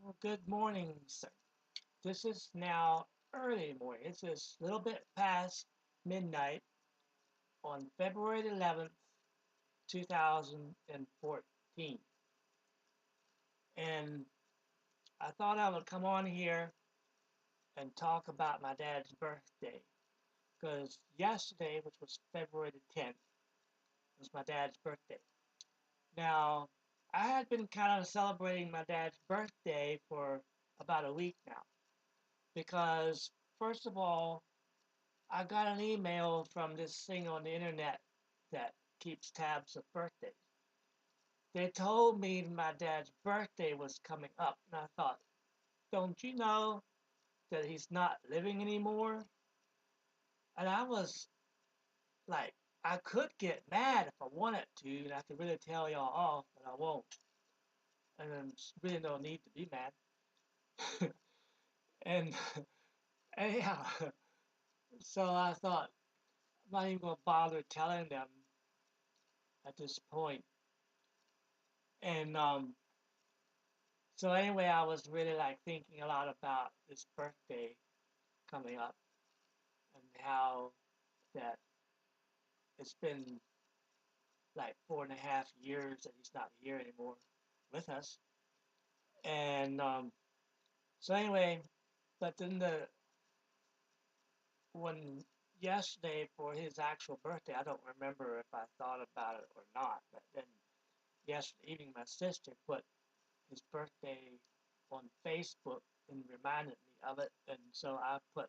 Well, good morning, sir. This is now early morning. It's just a little bit past midnight on February 11th, 2014. And I thought I would come on here and talk about my dad's birthday. Because yesterday, which was February the 10th, was my dad's birthday. Now, I had been kind of celebrating my dad's birthday for about a week now. Because, first of all, I got an email from this thing on the internet that keeps tabs of birthdays. They told me my dad's birthday was coming up, and I thought, don't you know that he's not living anymore? And I was like, I could get mad if I wanted to, and I could really tell y'all off, but I won't. And there's really no need to be mad. And anyhow, so I thought, I'm not even going to bother telling them at this point. And So anyway, I was really like thinking a lot about this birthday coming up and how that it's been like 4.5 years that he's not here anymore with us. And so anyway, but then when yesterday for his actual birthday, I don't remember if I thought about it or not. But then yesterday evening, my sister put his birthday on Facebook and reminded me of it, and so I put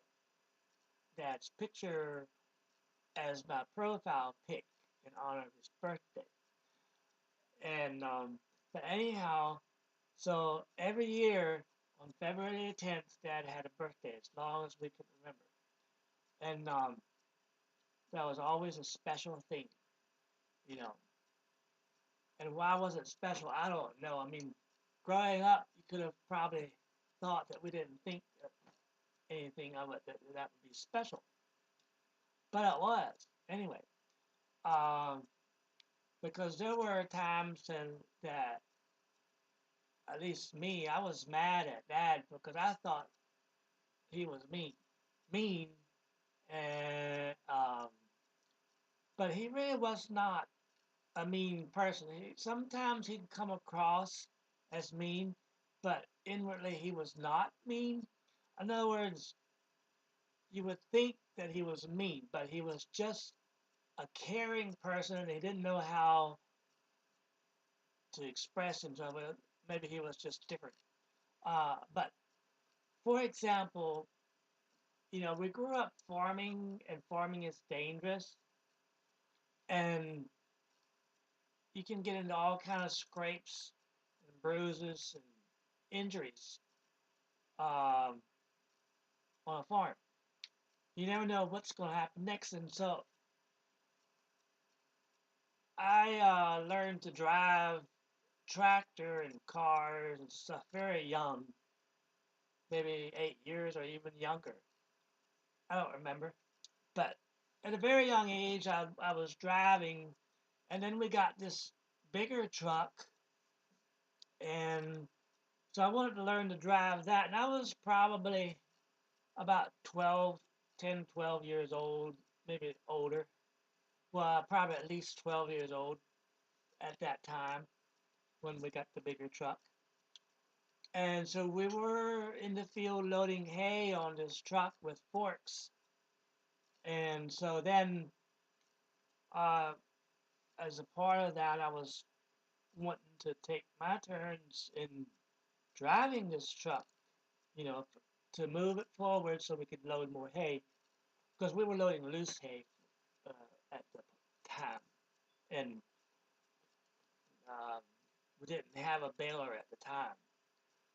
Dad's picture as my profile pic in honor of his birthday. And but anyhow, so every year on February the 10th, Dad had a birthday as long as we could remember, and that was always a special thing, you know. And why was it special? I don't know. I mean, growing up, you could have probably thought that we didn't think anything of it that would be special, but it was anyway. Um, because there were times that at least me, I was mad at Dad because I thought he was mean, and but he really was not a mean person. Sometimes he'd come across as mean, but inwardly he was not mean. In other words, you would think that he was mean, but he was just a caring person, and he didn't know how to express himself. Maybe he was just different. But for example, we grew up farming, and farming is dangerous, and you can get into all kind of scrapes and bruises and injuries um, on a farm. You never know what's going to happen next, and so I learned to drive tractor and cars and stuff very young, maybe 8 years or even younger. I don't remember, but at a very young age, I was driving, and then we got this bigger truck, and so I wanted to learn to drive that, and I was probably about 12, 10, 12 years old, maybe older. Well, probably at least 12 years old at that time when we got the bigger truck. And so we were in the field loading hay on this truck with forks. And so then, uh, as a part of that, I was wanting to take my turns in driving this truck, you know, to move it forward so we could load more hay, because we were loading loose hay uh, at the time, and um, we didn't have a baler at the time.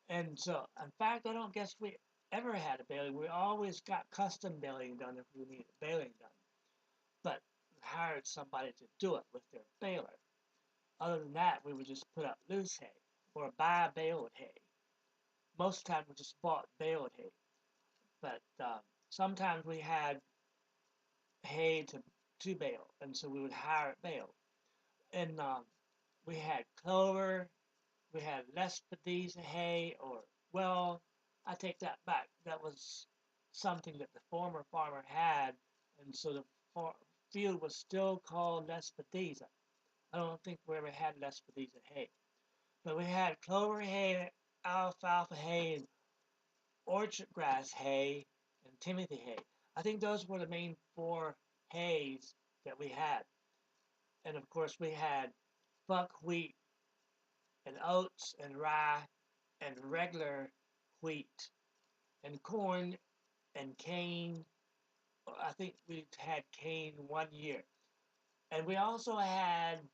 And so, in fact, I don't guess we ever had a baler. We always got custom baling done if we needed baling done, but hired somebody to do it with their baler. Other than that, we would just put up loose hay or buy baled hay. Most of the time, we just bought baled hay, but sometimes we had hay to bale, and so we would hire it baled. And we had clover, we had lespedeza hay or Well, I take that back. That was something that the former farmer had, and so the field was still called Lespedeza. I don't think we ever had Lespedeza hay, but we had clover hay, alfalfa hay, and orchard grass hay, and timothy hay. I think those were the main four hays that we had, and of course we had buckwheat and oats and rye and regular wheat and corn and cane. I think we had cane 1 year, and we also had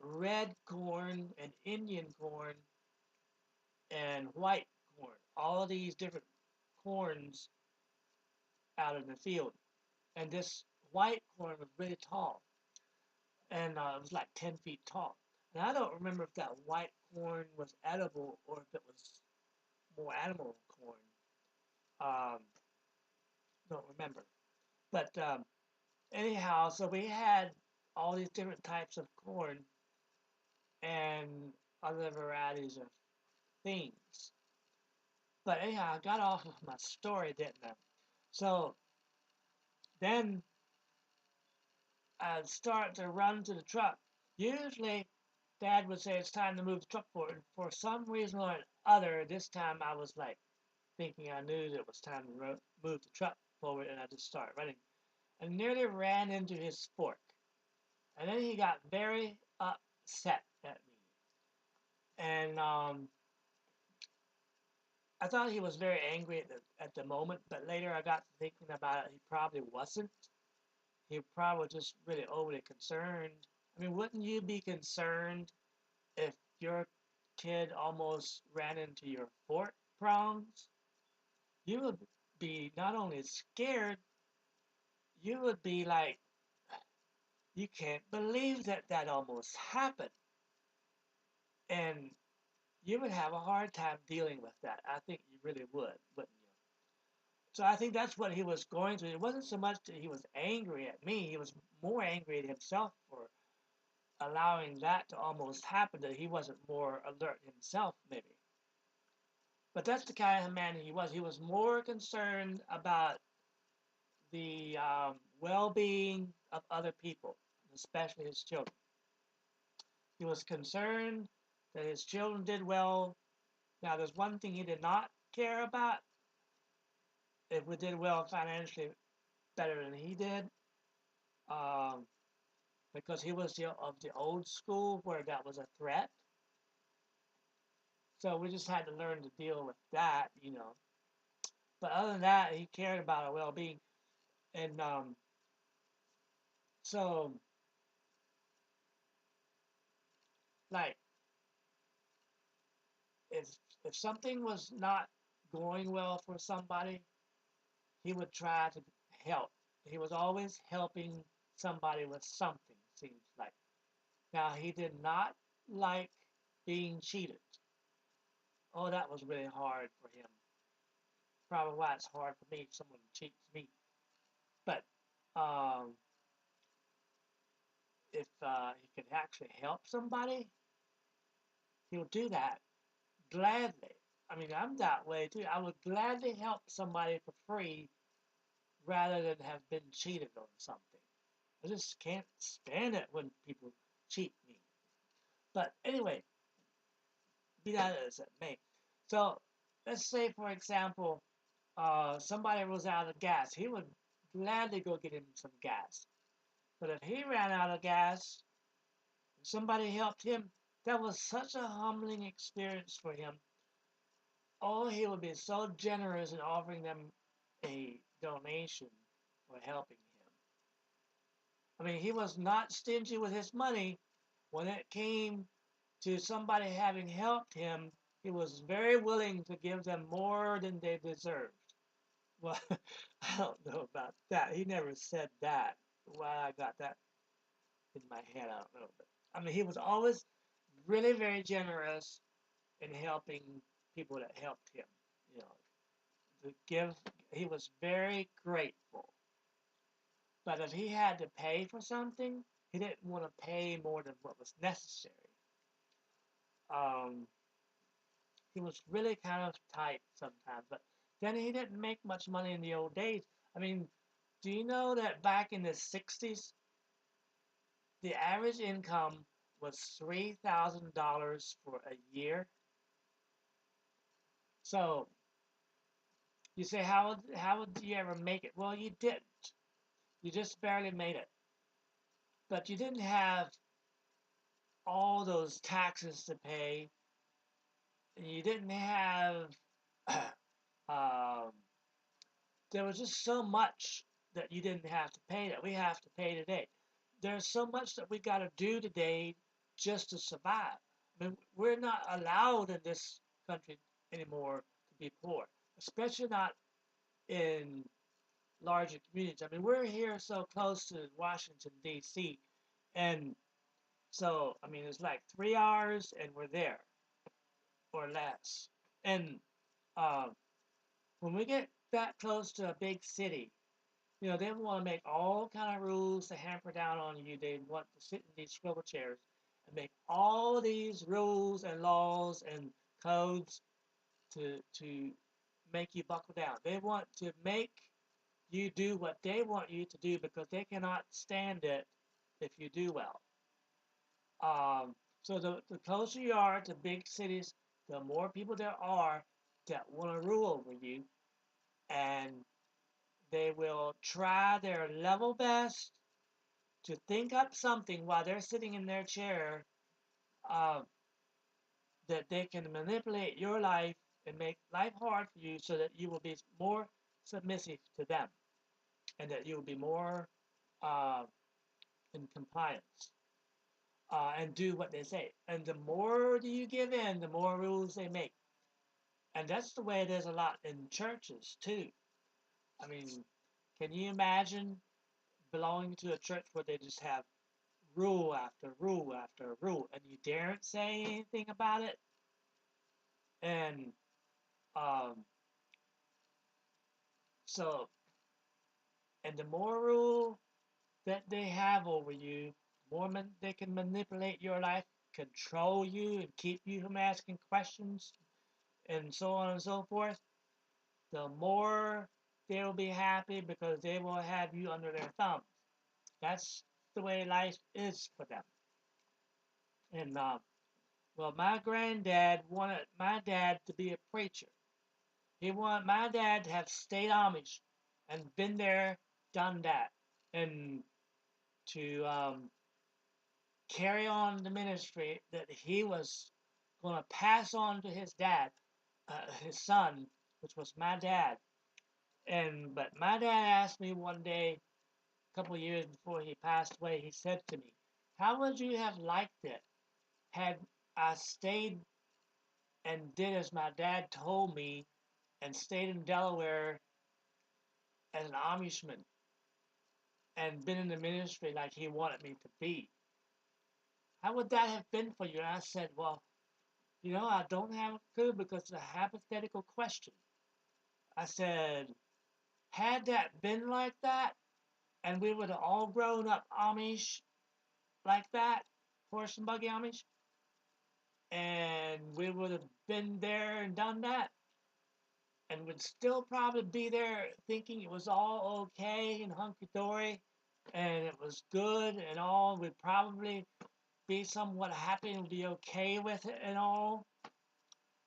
red corn and Indian corn and white corn. All of these different corns out in the field, and this white corn was really tall, and it was like 10 feet tall. And I don't remember if that white corn was edible or if it was more animal corn. Um, don't remember, but anyhow, so we had all these different types of corn and other varieties of things. But anyhow, I got off of my story, didn't I? So then I'd start to run to the truck. Usually, Dad would say it's time to move the truck forward. For some reason or other, this time I was like thinking I knew that it was time to move the truck forward, and I just started running and nearly ran into his fork. And then he got very upset at me. And I thought he was very angry at the moment, but later I got thinking about it. He probably wasn't. He probably just really overly concerned. I mean, wouldn't you be concerned if your kid almost ran into your fork prongs? You would be not only scared, you would be like, you can't believe that that almost happened. And you would have a hard time dealing with that. I think you really would, wouldn't you? So I think that's what he was going through. It wasn't so much that he was angry at me, he was more angry at himself for allowing that to almost happen, that he wasn't more alert himself, maybe. But that's the kind of man he was. He was more concerned about the well being of other people, especially his children. He was concerned that his children did well. Now, there's one thing he did not care about, if we did well financially better than he did, um, because he was of the old school where that was a threat. So we just had to learn to deal with that. But other than that, he cared about our well-being, and so like if if something was not going well for somebody, he would try to help. He was always helping somebody with something. Seems like. Now he did not like being cheated. Oh, that was really hard for him. Probably why it's hard for me if someone cheats me. But um, if he could actually help somebody, he'll do that gladly. I mean, I'm that way too. I would gladly help somebody for free rather than have been cheated on something. I just can't stand it when people cheat me. But anyway, be that as it may. So let's say, for example, somebody was out of gas. He would gladly go get him some gas. But if he ran out of gas, somebody helped him. That was such a humbling experience for him. Oh, he would be so generous in offering them a donation for helping him. I mean, he was not stingy with his money. When it came to somebody having helped him, he was very willing to give them more than they deserved. Well, I don't know about that. He never said that. Why I got that in my head, I don't know. But I mean, he was always really very generous in helping people that helped him. You know, to give. He was very grateful. But if he had to pay for something, he didn't want to pay more than what was necessary. Um, he was really kind of tight sometimes. But then he didn't make much money in the old days. I mean, do you know that back in the 60s, the average income was $3,000 for a year? So you say, how would you ever make it? Well, you didn't. You just barely made it. But you didn't have all those taxes to pay. And you didn't have, um, there was just so much that you didn't have to pay that we have to pay today. There's so much that we got to do today just to survive. I mean, we're not allowed in this country anymore to be poor, especially not in larger communities. I mean, we're here so close to Washington, D.C., and so, I mean, it's like 3 hours and we're there or less. And um, when we get that close to a big city, they want to make all kind of rules to hamper down on you. They want to sit in these swivel chairs and make all these rules and laws and codes to make you buckle down. They want to make you do what they want you to do because they cannot stand it if you do well. Um, so the closer you are to big cities, the more people there are that want to rule over you, and they will try their level best to think up something while they're sitting in their chair uh, that they can manipulate your life and make life hard for you so that you will be more submissive to them and that you will be more uh, in compliance and do what they say. And the more you give in, the more rules they make. And that's the way it is a lot in churches too. I mean, can you imagine belonging to a church where they just have rule after rule after rule, and you daren't say anything about it? And um, so, and the more rule that they have over you, the more they can manipulate your life, control you, and keep you from asking questions, and so on and so forth. The more they will be happy because they will have you under their thumbs. That's the way life is for them. And well, my granddad wanted my dad to be a preacher. He wanted my dad to have stayed Amish and been there, done that, and to carry on the ministry that he was going to pass on to his dad, his son, which was my dad. And but my dad asked me one day, a couple of years before he passed away, he said to me, "How would you have liked it had I stayed and did as my dad told me and stayed in Delaware as an Amishman and been in the ministry like he wanted me to be? How would that have been for you?" And I said, "Well, I don't have a clue because it's a hypothetical question." I said, "Had that been like that, and we would have all grown up Amish like that, horse and buggy Amish, and we would have been there and done that, and would still probably be there thinking it was all okay and hunky dory, and it was good and all. We'd probably be somewhat happy and be okay with it and all."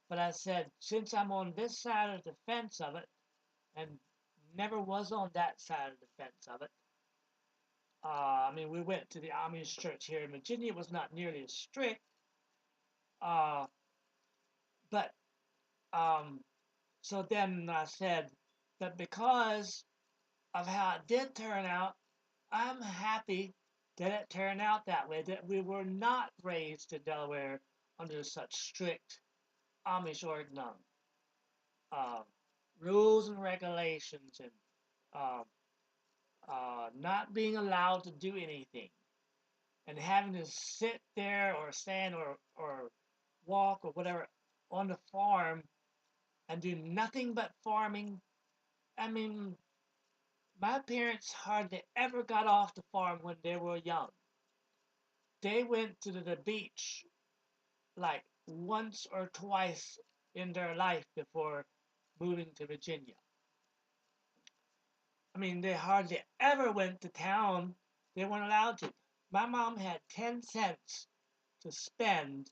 But I said, since I'm on this side of the fence of it, and never was on that side of the fence of it. I mean, we went to the Amish church here in Virginia. It was not nearly as strict, uh, but um, so then I said that because of how it did turn out, I'm happy that it turned out that way. That we were not raised in Delaware under such strict Amish uh, rules and regulations and uh, not being allowed to do anything and having to sit there or stand or walk or whatever on the farm and do nothing but farming. I mean, my parents hardly ever got off the farm when they were young. They went to the beach like once or twice in their life before moving to Virginia. I mean, they hardly ever went to town. They weren't allowed to. My mom had 10 cents to spend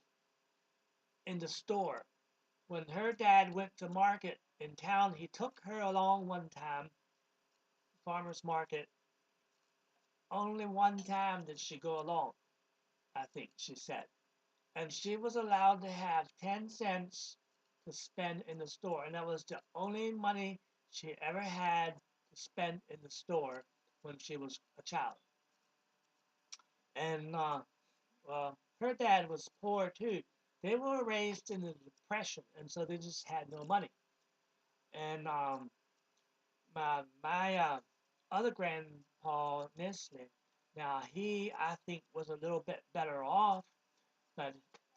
in the store. When her dad went to market in town, he took her along one time, farmer's market. Only one time did she go along, I think she said. And she was allowed to have 10 cents to spend in the store. And that was the only money she ever had to spend in the store when she was a child. And her dad was poor too. They were raised in the Depression, and so they just had no money. And my other grandpa, Nestle, now he, I think, was a little bit better off, but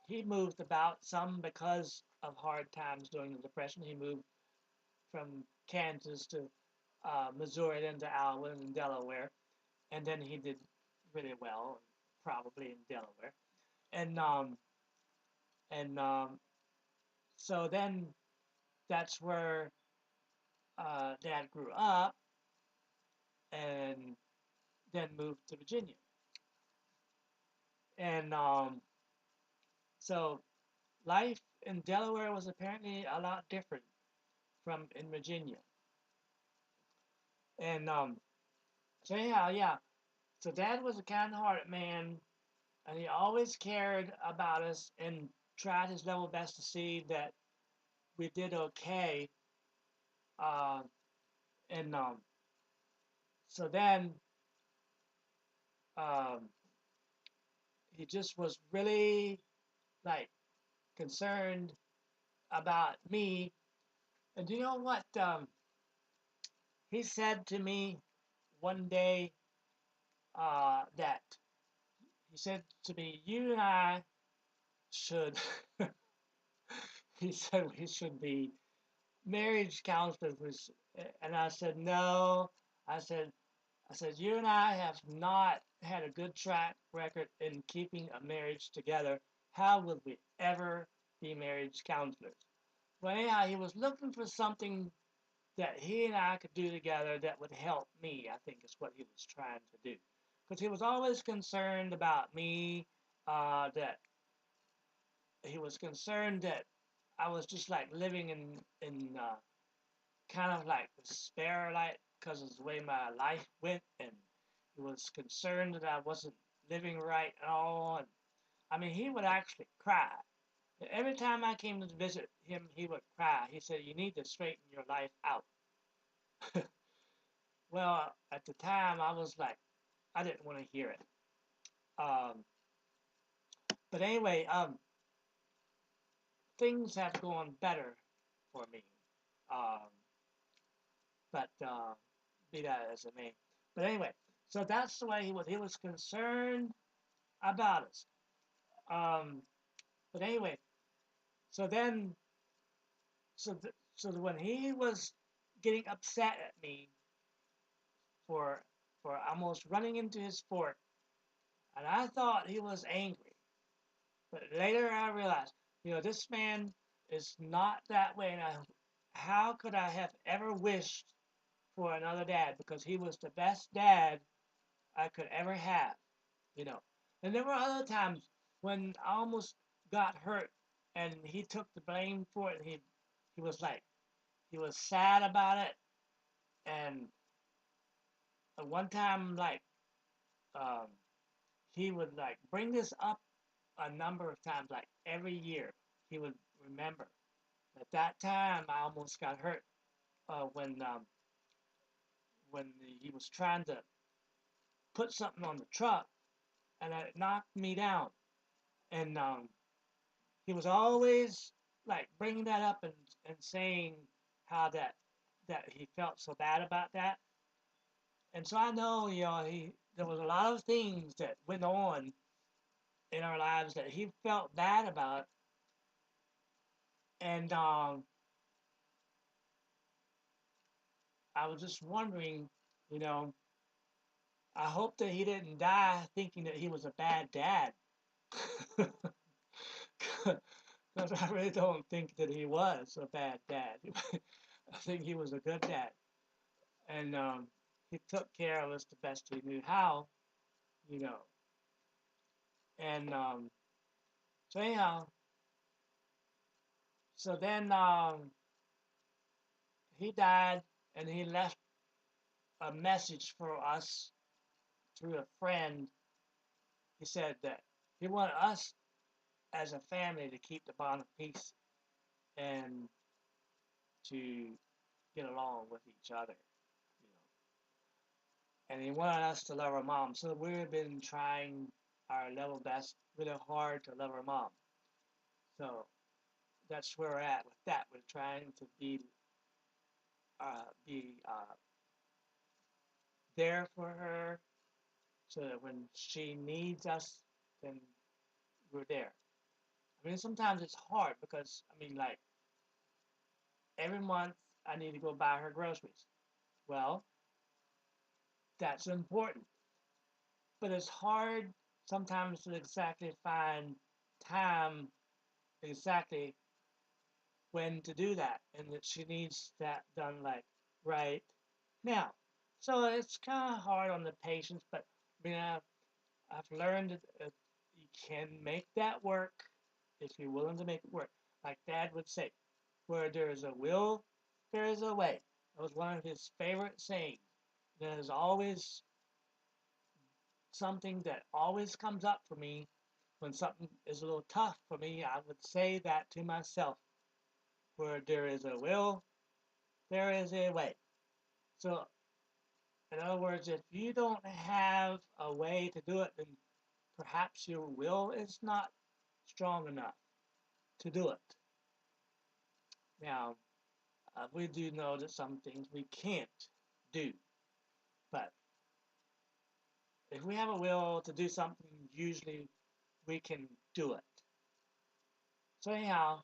he moved about some because of hard times during the Depression. He moved from Kansas to Missouri, then to Iowa and Delaware, and then he did really well, probably in Delaware. And and so then that's where Dad grew up, and then moved to Virginia. And so life in Delaware was apparently a lot different from in Virginia. And so anyhow, yeah. So Dad was a kind-hearted man, and he always cared about us and tried his level best to see that we did okay. Uh, and so then um, he just was really like concerned about me. And do you know what he said to me one day? That he said to me, "You and I should." He said we should be marriage counselors. And I said, "No." I said, "You and I have not had a good track record in keeping a marriage together. How would we ever be marriage counselors?" Well, anyhow, he was looking for something that he and I could do together that would help me, I think is what he was trying to do. Because he was always concerned about me, that he was concerned that I was just like living in kind of like despair, like because of the way my life went, and he was concerned that I wasn't living right at all. And I mean, he would actually cry. Every time I came to visit him, he would cry. He said, "You need to straighten your life out." Well, at the time, I was like, I didn't want to hear it. Um, but anyway, things have gone better for me. Um, but be that as it may. But anyway, so that's the way he was. He was concerned about us. Um, but anyway, so then, so when he was getting upset at me for almost running into his fork, and I thought he was angry. But later I realized, this man is not that way. And how could I have ever wished for another dad? Because he was the best dad I could ever have, you know. And there were other times when I almost got hurt and he took the blame for it. And he was like, he was sad about it. And one time, like, um, he would like bring this up a number of times, like every year. He would remember. At that time, I almost got hurt when he was trying to put something on the truck, and it knocked me down. And he was always like bringing that up and saying how that he felt so bad about that. And so I know, he there was a lot of things that went on in our lives that he felt bad about. And I was just wondering, you know, I hope that he didn't die thinking that he was a bad dad. Because I really don't think that he was a bad dad. I think he was a good dad, and he took care of us the best he knew how, you know. And so anyhow, so then he died, and he left a message for us through a friend. He said that he wanted us as a family to keep the bond of peace and to get along with each other, you know. And he wanted us to love our mom. So we've been trying our level best, really hard to love our mom. So that's where we're at with that. We're trying to be there for her, so that when she needs us, then we're there. I mean, sometimes it's hard because I mean, like every month I need to go buy her groceries. Well, that's important, but it's hard sometimes to exactly find time exactly when to do that, and that she needs that done like right now. So it's kind of hard on the patients, but I mean, I've learned that you can make that work if you're willing to make it work. Like Dad would say, where there is a will, there is a way. That was one of his favorite sayings. There's always something that always comes up for me when something is a little tough for me. I would say that to myself. Where there is a will, there is a way. So, in other words, if you don't have a way to do it, then perhaps your will is not strong enough to do it. Now, we do know that some things we can't do, but if we have a will to do something, usually we can do it. So, anyhow,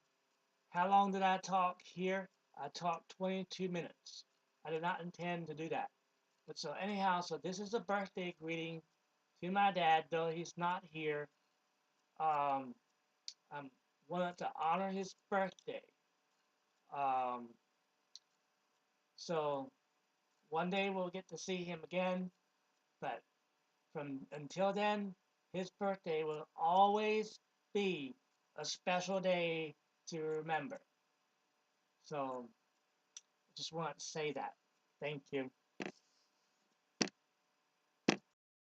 how long did I talk here? I talked 22 minutes. I did not intend to do that. But so, anyhow, so this is a birthday greeting to my dad, though he's not here. Um, I wanted to honor his birthday. Um, so one day we'll get to see him again, but from until then, his birthday will always be a special day to remember. So I just wanted to say that. Thank you.